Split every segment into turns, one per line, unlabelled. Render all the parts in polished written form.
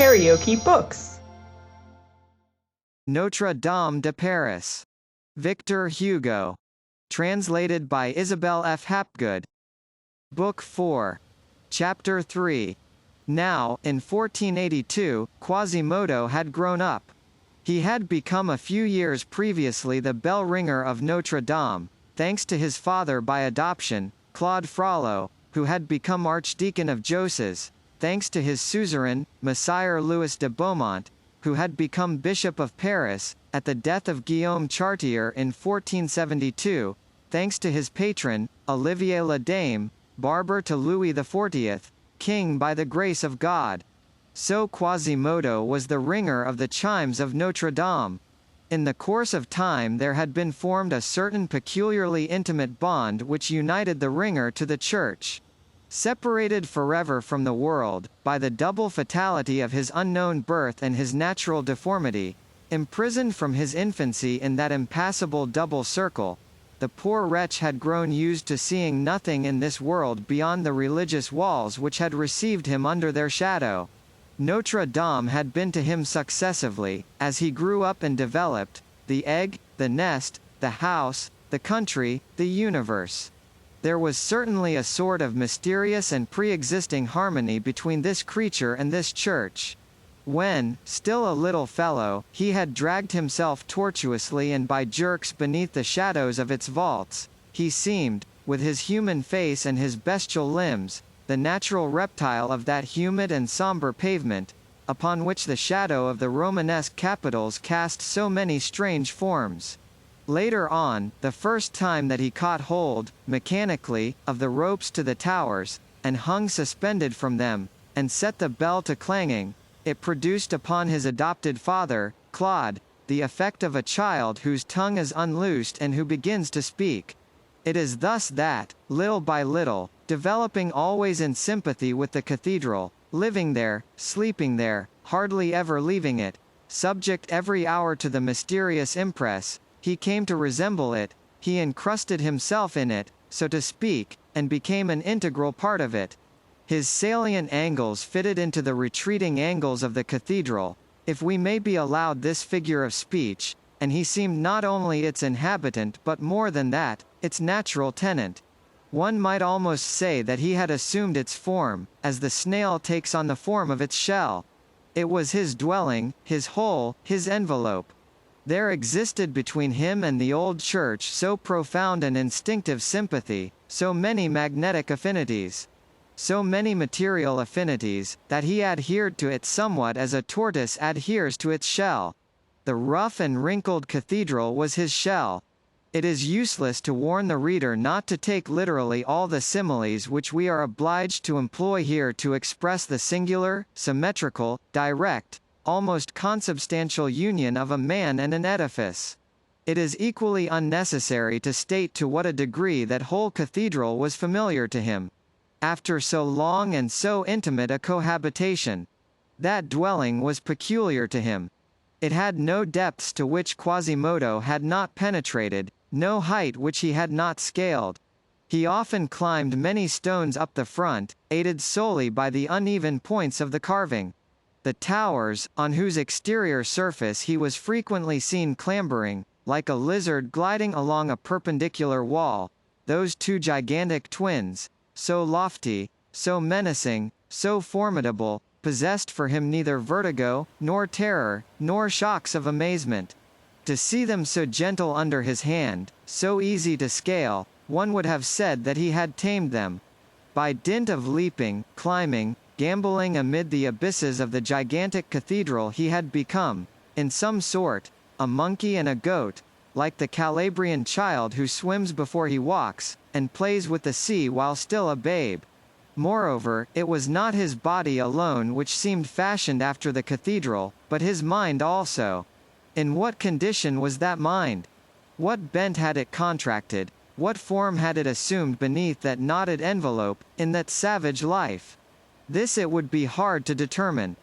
KaraokeBooks.
Notre-Dame de Paris. Victor Hugo. Translated by Isabel F. Hapgood. Book 4. Chapter 3. Now, in 1482, Quasimodo had grown up. He had become a few years previously the bell ringer of Notre-Dame, thanks to his father by adoption, Claude Frollo, who had become Archdeacon of Josses, thanks to his suzerain, Messire Louis de Beaumont, who had become Bishop of Paris, at the death of Guillaume Chartier in 1472, thanks to his patron, Olivier le Dame, barber to Louis XIV, king by the grace of God. So Quasimodo was the ringer of the chimes of Notre-Dame. In the course of time there had been formed a certain peculiarly intimate bond which united the ringer to the church. Separated forever from the world, by the double fatality of his unknown birth and his natural deformity, imprisoned from his infancy in that impassable double circle, the poor wretch had grown used to seeing nothing in this world beyond the religious walls which had received him under their shadow. Notre-Dame had been to him successively, as he grew up and developed, the egg, the nest, the house, the country, the universe. There was certainly a sort of mysterious and pre-existing harmony between this creature and this church. When, still a little fellow, he had dragged himself tortuously and by jerks beneath the shadows of its vaults, he seemed, with his human face and his bestial limbs, the natural reptile of that humid and sombre pavement, upon which the shadow of the Romanesque capitals cast so many strange forms. Later on, the first time that he caught hold, mechanically, of the ropes to the towers, and hung suspended from them, and set the bell to clanging, it produced upon his adopted father, Claude, the effect of a child whose tongue is unloosed and who begins to speak. It is thus that, little by little, developing always in sympathy with the cathedral, living there, sleeping there, hardly ever leaving it, subject every hour to the mysterious impress, he came to resemble it, he encrusted himself in it, so to speak, and became an integral part of it. His salient angles fitted into the retreating angles of the cathedral, if we may be allowed this figure of speech, and he seemed not only its inhabitant but more than that, its natural tenant. One might almost say that he had assumed its form, as the snail takes on the form of its shell. It was his dwelling, his hole, his envelope. There existed between him and the old church so profound an instinctive sympathy, so many magnetic affinities, so many material affinities, that he adhered to it somewhat as a tortoise adheres to its shell. The rough and wrinkled cathedral was his shell. It is useless to warn the reader not to take literally all the similes which we are obliged to employ here to express the singular, symmetrical, direct, almost consubstantial union of a man and an edifice. It is equally unnecessary to state to what a degree that whole cathedral was familiar to him. After so long and so intimate a cohabitation, that dwelling was peculiar to him. It had no depths to which Quasimodo had not penetrated, no height which he had not scaled. He often climbed many stones up the front, aided solely by the uneven points of the carving. The towers, on whose exterior surface he was frequently seen clambering, like a lizard gliding along a perpendicular wall, those two gigantic twins, so lofty, so menacing, so formidable, possessed for him neither vertigo, nor terror, nor shocks of amazement. To see them so gentle under his hand, so easy to scale, one would have said that he had tamed them. By dint of leaping, climbing, gambolling amid the abysses of the gigantic cathedral he had become, in some sort, a monkey and a goat, like the Calabrian child who swims before he walks, and plays with the sea while still a babe. Moreover, it was not his body alone which seemed fashioned after the cathedral, but his mind also. In what condition was that mind? What bent had it contracted, what form had it assumed beneath that knotted envelope, in that savage life? This it would be hard to determine.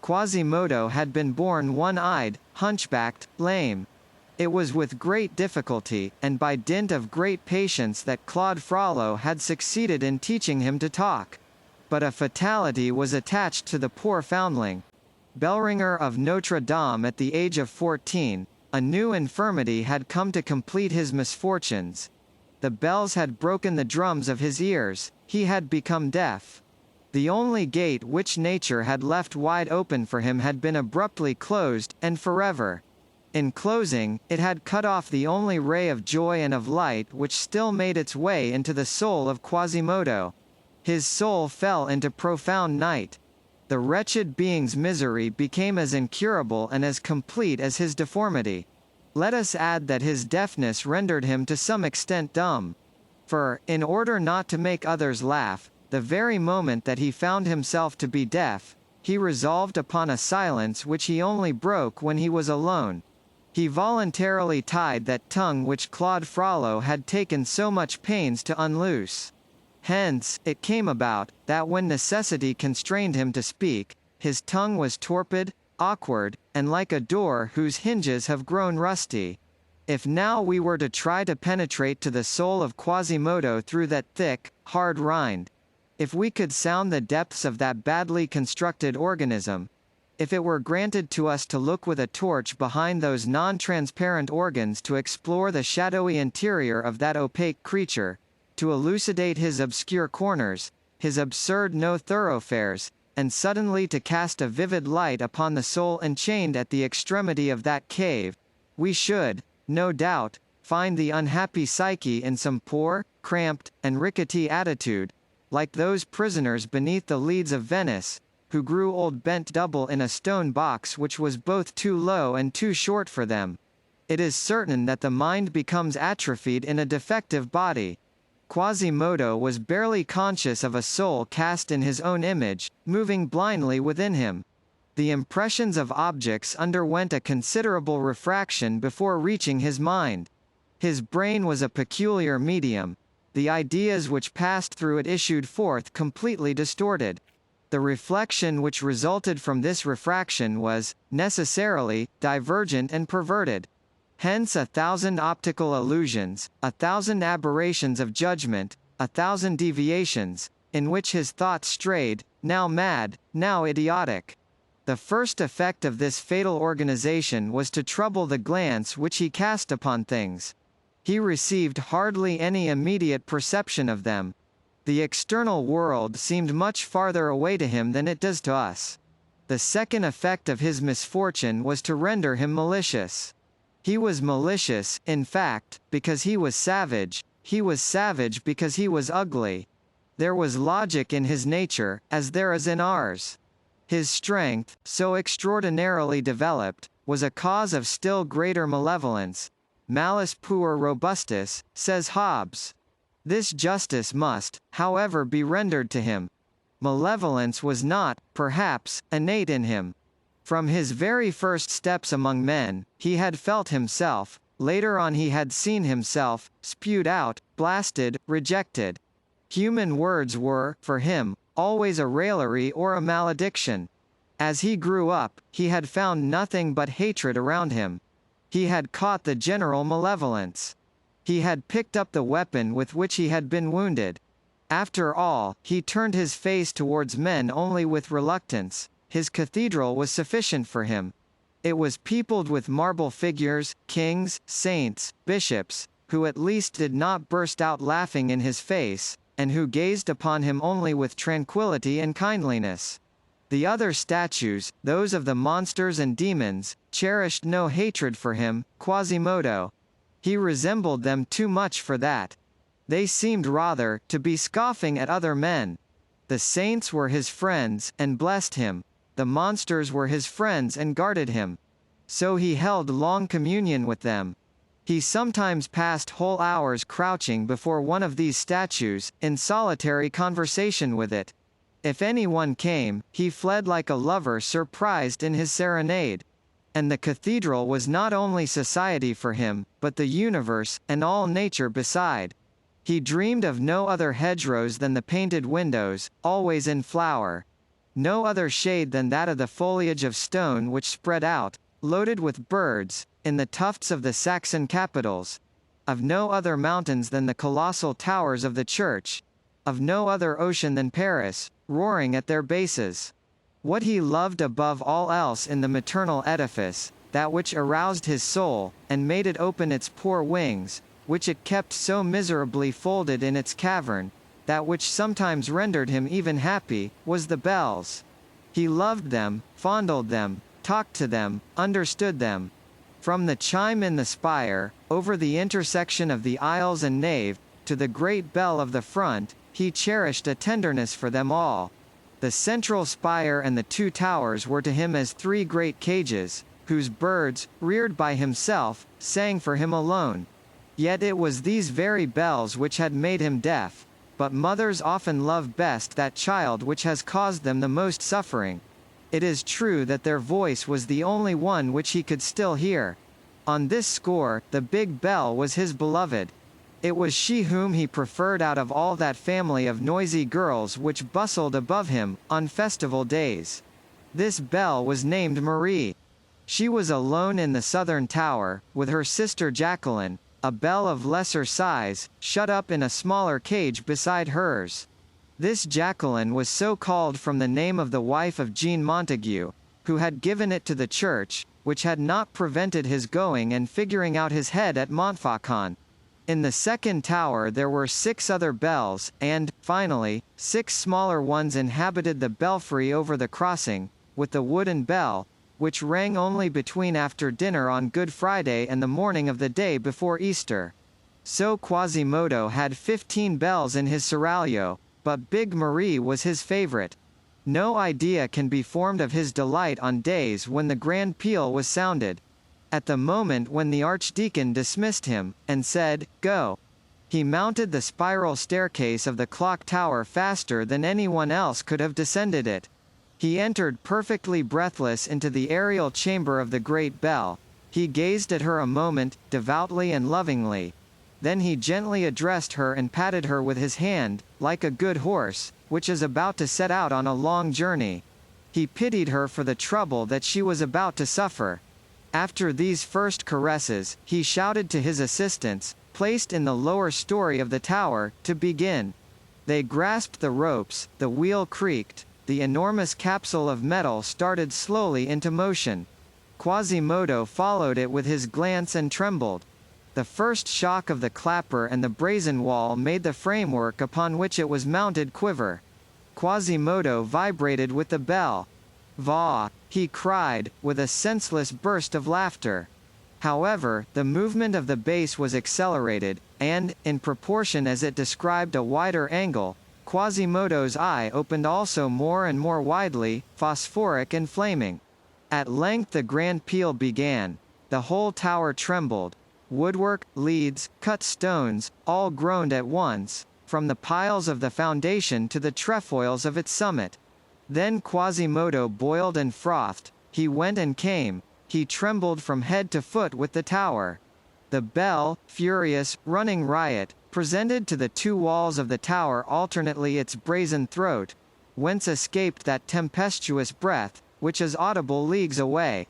Quasimodo had been born one-eyed, hunchbacked, lame. It was with great difficulty, and by dint of great patience that Claude Frollo had succeeded in teaching him to talk. But a fatality was attached to the poor foundling. bellringer of Notre-Dame at the age of 14, a new infirmity had come to complete his misfortunes. The bells had broken the drums of his ears, he had become deaf. The only gate which nature had left wide open for him had been abruptly closed, and forever. In closing, it had cut off the only ray of joy and of light which still made its way into the soul of Quasimodo. His soul fell into profound night. The wretched being's misery became as incurable and as complete as his deformity. Let us add that his deafness rendered him to some extent dumb. For, in order not to make others laugh, the very moment that he found himself to be deaf, he resolved upon a silence which he only broke when he was alone. He voluntarily tied that tongue which Claude Frollo had taken so much pains to unloose. Hence, it came about, that when necessity constrained him to speak, his tongue was torpid, awkward, and like a door whose hinges have grown rusty. If now we were to try to penetrate to the soul of Quasimodo through that thick, hard rind, if we could sound the depths of that badly constructed organism, if it were granted to us to look with a torch behind those non-transparent organs to explore the shadowy interior of that opaque creature, to elucidate his obscure corners, his absurd no-thoroughfares, and suddenly to cast a vivid light upon the soul enchained at the extremity of that cave, we should, no doubt, find the unhappy psyche in some poor, cramped, and rickety attitude, like those prisoners beneath the leads of Venice, who grew old bent double in a stone box which was both too low and too short for them. It is certain that the mind becomes atrophied in a defective body. Quasimodo was barely conscious of a soul cast in his own image, moving blindly within him. The impressions of objects underwent a considerable refraction before reaching his mind. His brain was a peculiar medium. The ideas which passed through it issued forth completely distorted. The reflection which resulted from this refraction was, necessarily, divergent and perverted. Hence 1,000 optical illusions, 1,000 aberrations of judgment, 1,000 deviations, in which his thoughts strayed, now mad, now idiotic. The first effect of this fatal organization was to trouble the glance which he cast upon things. He received hardly any immediate perception of them. The external world seemed much farther away to him than it does to us. The second effect of his misfortune was to render him malicious. He was malicious, in fact, because he was savage. He was savage because he was ugly. There was logic in his nature, as there is in ours. His strength, so extraordinarily developed, was a cause of still greater malevolence. Malus puer robustus, says Hobbes. This justice must, however, be rendered to him. Malevolence was not, perhaps, innate in him. From his very first steps among men, he had felt himself, later on he had seen himself, spewed out, blasted, rejected. Human words were, for him, always a raillery or a malediction. As he grew up, he had found nothing but hatred around him. He had caught the general malevolence. He had picked up the weapon with which he had been wounded. After all, he turned his face towards men only with reluctance. His cathedral was sufficient for him. It was peopled with marble figures, kings, saints, bishops, who at least did not burst out laughing in his face, and who gazed upon him only with tranquillity and kindliness. The other statues, those of the monsters and demons, cherished no hatred for him, Quasimodo. He resembled them too much for that. They seemed rather to be scoffing at other men. The saints were his friends, and blessed him. The monsters were his friends and guarded him. So he held long communion with them. He sometimes passed whole hours crouching before one of these statues, in solitary conversation with it. If anyone came, he fled like a lover surprised in his serenade. And the cathedral was not only society for him, but the universe, and all nature beside. He dreamed of no other hedgerows than the painted windows, always in flower. No other shade than that of the foliage of stone which spread out, loaded with birds, in the tufts of the Saxon capitals. Of no other mountains than the colossal towers of the church. Of no other ocean than Paris, roaring at their bases. What he loved above all else in the maternal edifice, that which aroused his soul, and made it open its poor wings, which it kept so miserably folded in its cavern, that which sometimes rendered him even happy, was the bells. He loved them, fondled them, talked to them, understood them. From the chime in the spire, over the intersection of the aisles and nave, to the great bell of the front, he cherished a tenderness for them all. The central spire and the two towers were to him as three great cages, whose birds, reared by himself, sang for him alone. Yet it was these very bells which had made him deaf. But mothers often love best that child which has caused them the most suffering. It is true that their voice was the only one which he could still hear. On this score, the big bell was his beloved. It was she whom he preferred out of all that family of noisy girls which bustled above him, on festival days. This bell was named Marie. She was alone in the southern tower, with her sister Jacqueline, a bell of lesser size, shut up in a smaller cage beside hers. This Jacqueline was so called from the name of the wife of Jean Montague, who had given it to the church, which had not prevented his going and figuring out his head at Montfaucon. In the second tower there were 6 other bells, and, finally, 6 smaller ones inhabited the belfry over the crossing, with the wooden bell, which rang only between after dinner on Good Friday and the morning of the day before Easter. So Quasimodo had 15 bells in his seraglio, but Big Marie was his favorite. No idea can be formed of his delight on days when the grand peal was sounded. At the moment when the archdeacon dismissed him, and said, "Go," he mounted the spiral staircase of the clock tower faster than anyone else could have descended it. He entered perfectly breathless into the aerial chamber of the great bell. He gazed at her a moment, devoutly and lovingly. Then he gently addressed her and patted her with his hand, like a good horse, which is about to set out on a long journey. He pitied her for the trouble that she was about to suffer. After these first caresses, he shouted to his assistants, placed in the lower story of the tower, to begin. They grasped the ropes, the wheel creaked, the enormous capsule of metal started slowly into motion. Quasimodo followed it with his glance and trembled. The first shock of the clapper and the brazen wall made the framework upon which it was mounted quiver. Quasimodo vibrated with the bell. "Va!" he cried, with a senseless burst of laughter. However, the movement of the base was accelerated, and, in proportion as it described a wider angle, Quasimodo's eye opened also more and more widely, phosphoric and flaming. At length the grand peal began. The whole tower trembled. Woodwork, leads, cut stones, all groaned at once, from the piles of the foundation to the trefoils of its summit. Then Quasimodo boiled and frothed, he went and came, he trembled from head to foot with the tower. The bell, furious, running riot, presented to the 2 walls of the tower alternately its brazen throat, whence escaped that tempestuous breath, which is audible leagues away.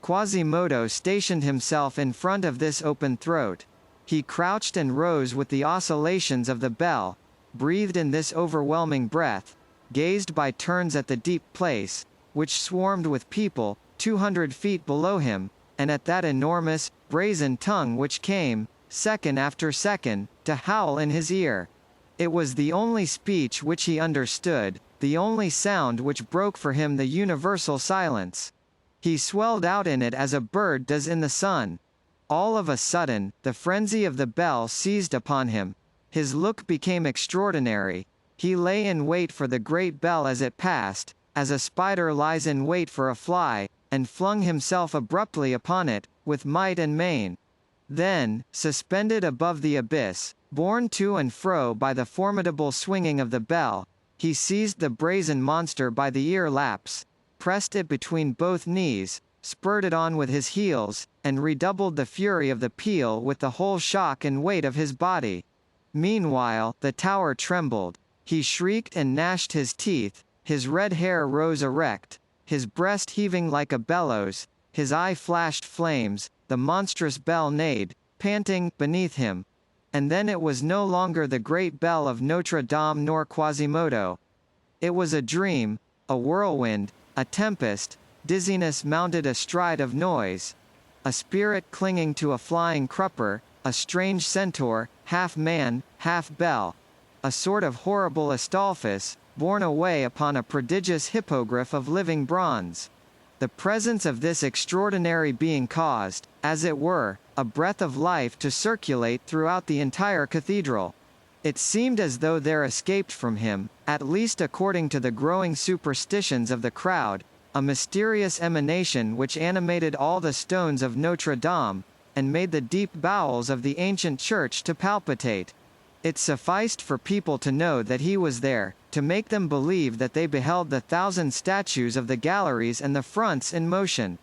Quasimodo stationed himself in front of this open throat. He crouched and rose with the oscillations of the bell, breathed in this overwhelming breath, gazed by turns at the deep place, which swarmed with people, 200 feet below him, and at that enormous, brazen tongue which came, second after second, to howl in his ear. It was the only speech which he understood, the only sound which broke for him the universal silence. He swelled out in it as a bird does in the sun. All of a sudden, the frenzy of the bell seized upon him. His look became extraordinary. He lay in wait for the great bell as it passed, as a spider lies in wait for a fly, and flung himself abruptly upon it, with might and main. Then, suspended above the abyss, borne to and fro by the formidable swinging of the bell, he seized the brazen monster by the ear laps, pressed it between both knees, spurred it on with his heels, and redoubled the fury of the peal with the whole shock and weight of his body. Meanwhile, the tower trembled. He shrieked and gnashed his teeth, his red hair rose erect, his breast heaving like a bellows, his eye flashed flames, the monstrous bell neighed, panting, beneath him. And then it was no longer the great bell of Notre-Dame nor Quasimodo. It was a dream, a whirlwind, A tempest, dizziness mounted astride of noise. A spirit clinging to a flying crupper, a strange centaur, half man, half bell. A sort of horrible Astolphus, borne away upon a prodigious hippogriff of living bronze. The presence of this extraordinary being caused, as it were, a breath of life to circulate throughout the entire cathedral. It seemed as though there escaped from him, at least according to the growing superstitions of the crowd, a mysterious emanation which animated all the stones of Notre-Dame, and made the deep bowels of the ancient church to palpitate. It sufficed for people to know that he was there, to make them believe that they beheld the 1,000 statues of the galleries and the fronts in motion.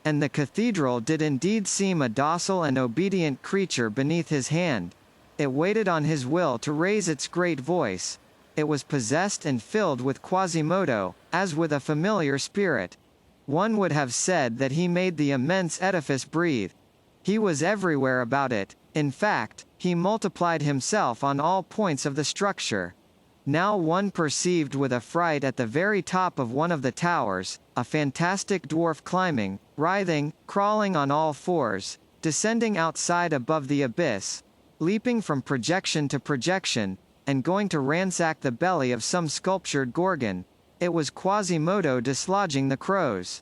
And the cathedral did indeed seem a docile and obedient creature beneath his hand. It waited on his will to raise its great voice. It was possessed and filled with Quasimodo, as with a familiar spirit. One would have said that he made the immense edifice breathe. He was everywhere about it. In fact, he multiplied himself on all points of the structure. Now one perceived with affright at the very top of one of the towers, a fantastic dwarf climbing, writhing, crawling on all fours, descending outside above the abyss, leaping from projection to projection, and going to ransack the belly of some sculptured gorgon. It was Quasimodo dislodging the crows.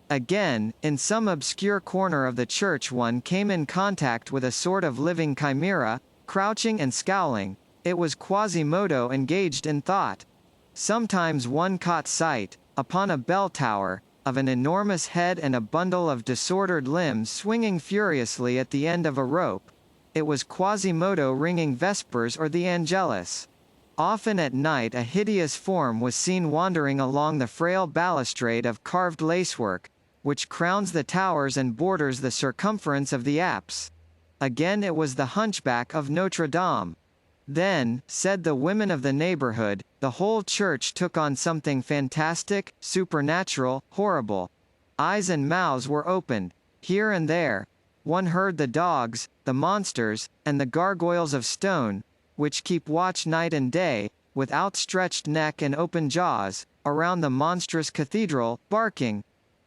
Again, in some obscure corner of the church one came in contact with a sort of living chimera, crouching and scowling. It was Quasimodo engaged in thought. Sometimes one caught sight, upon a bell tower, of an enormous head and a bundle of disordered limbs swinging furiously at the end of a rope. It was Quasimodo ringing vespers or the Angelus. Often at night a hideous form was seen wandering along the frail balustrade of carved lacework, which crowns the towers and borders the circumference of the apse. Again it was the hunchback of Notre-Dame. Then, said the women of the neighborhood, the whole church took on something fantastic, supernatural, horrible. Eyes and mouths were opened. Here and there, one heard the dogs, the monsters, and the gargoyles of stone, which keep watch night and day, with outstretched neck and open jaws, around the monstrous cathedral, barking.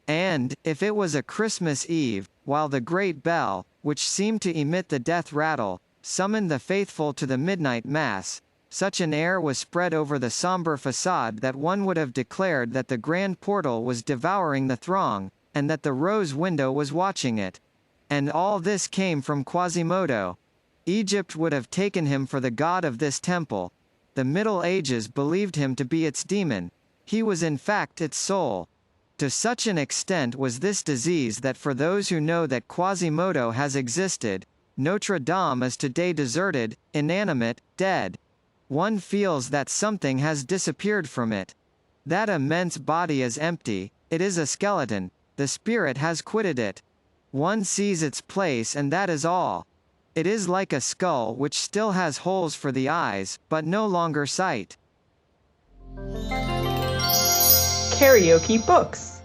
And, if it was a Christmas Eve, while the great bell, which seemed to emit the death rattle, summoned the faithful to the midnight mass, such an air was spread over the somber facade that one would have declared that the grand portal was devouring the throng, and that the rose window was watching it. And all this came from Quasimodo. Egypt would have taken him for the god of this temple. The Middle Ages believed him to be its demon. He was in fact its soul. To such an extent was this disease that for those who know that Quasimodo has existed, Notre-Dame is today deserted, inanimate, dead. One feels that something has disappeared from it. That immense body is empty, it is a skeleton, the spirit has quitted it. One sees its place and that is all. It is like a skull which still has holes for the eyes, but no longer sight.
KaraokeBooks.